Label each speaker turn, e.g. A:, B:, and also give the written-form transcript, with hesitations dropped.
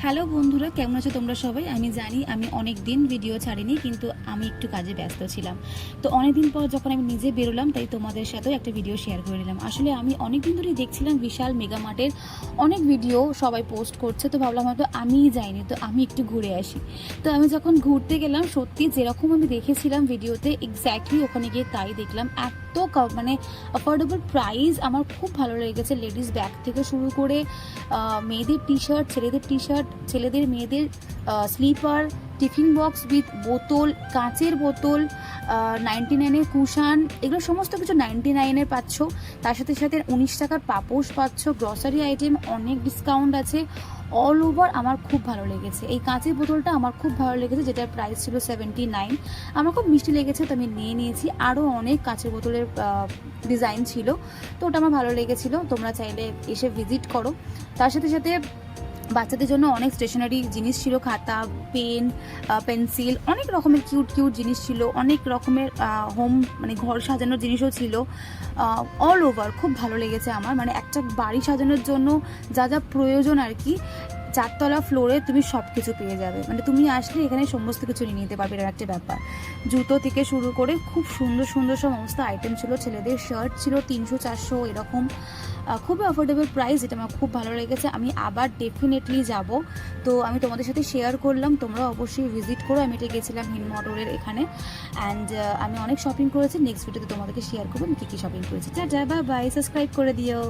A: Hello বন্ধুরা, কেমন আছো তোমরা সবাই? আমি জানি আমি অনেক দিন ভিডিও ছাড়িনি, কিন্তু আমি একটু কাজে ব্যস্ত ছিলাম। তো অনেক দিন পর যখন আমি নিজে বেরোলাম, তাই তোমাদের সাথেও একটা ভিডিও শেয়ার করে নিলাম। আসলে আমি অনেক দিন ধরেই দেখছিলাম বিশাল মেগা মার্টের অনেক ভিডিও সবাই পোস্ট করছে, তো ভাবলাম হয়তো আমিই যাইনি, তো আমি একটু ঘুরে আসি। তো আমি যখন ঘুরতে গেলাম, সত্যি যেরকম আমি দেখেছিলাম ভিডিওতে এক্স্যাক্টলি ওখানে গিয়ে তাই দেখলাম। এত মানে অ্যাফোর্ডেবল প্রাইস আমার খুব ভালো লেগেছে। লেডিস ব্যাগ থেকে শুরু করে মেয়েদের টি শার্ট, ছেলেদের টি শার্ট, ছেলেদের মেয়েদের স্লিপার, টিফিন বক্স উইথ বোতল, কাঁচের বোতল, 99-এর কুশান, এগুলো সমস্ত কিছু 99-এর পাচ্ছ। তার সাথে সাথে 19 টাকার পাপোশ পাচ্ছ। গ্রসারি আইটেম অনেক ডিসকাউন্ট আছে। অল ওভার আমার খুব ভালো লেগেছে। এই কাঁচের বোতলটা আমার খুব ভালো লেগেছে, যেটার প্রাইস ছিল 79। আমার খুব মিষ্টি লেগেছে, তো আমি নিয়ে নিয়েছি। আরও অনেক কাঁচের বোতলের ডিজাইন ছিল, তো ওটা আমার ভালো লেগেছিলো। তোমরা চাইলে এসে ভিজিট করো। তার সাথে সাথে বাচ্চাদের জন্য অনেক স্টেশনারি জিনিস ছিল, খাতা, পেন, পেন্সিল, অনেক রকমের কিউট কিউট জিনিস ছিল। অনেক রকমের হোম মানে ঘর সাজানোর জিনিসও ছিল। অল ওভার খুব ভালো লেগেছে আমার। মানে একটা বাড়ি সাজানোর জন্য যা যা প্রয়োজন আর কি, 4তলা ফ্লোরে তুমি সব কিছু পেয়ে যাবে। মানে তুমি আসলে এখানে সমস্ত কিছু নিয়ে নিতে পারবে, এর একটা ব্যাপার। জুতো থেকে শুরু করে খুব সুন্দর সুন্দর সমস্ত আইটেম ছিল। ছেলেদের শার্ট ছিল 300-400 এরকম, খুবই অ্যাফোর্ডেবল প্রাইস, যেটা আমার খুব ভালো লেগেছে। আমি আবার ডেফিনেটলি যাব। তো আমি তোমাদের সাথে শেয়ার করলাম, তোমরা অবশ্যই ভিজিট করো। আমি এটা গেছিলাম হিন্দমোটরের এখানে, অ্যান্ড আমি অনেক শপিং করেছি। নেক্সট ভিডিওতে তোমাদেরকে শেয়ার করবো আমি কী কী শপিং করেছি। টাটা, বাই বাই, সাবস্ক্রাইব করে দিও।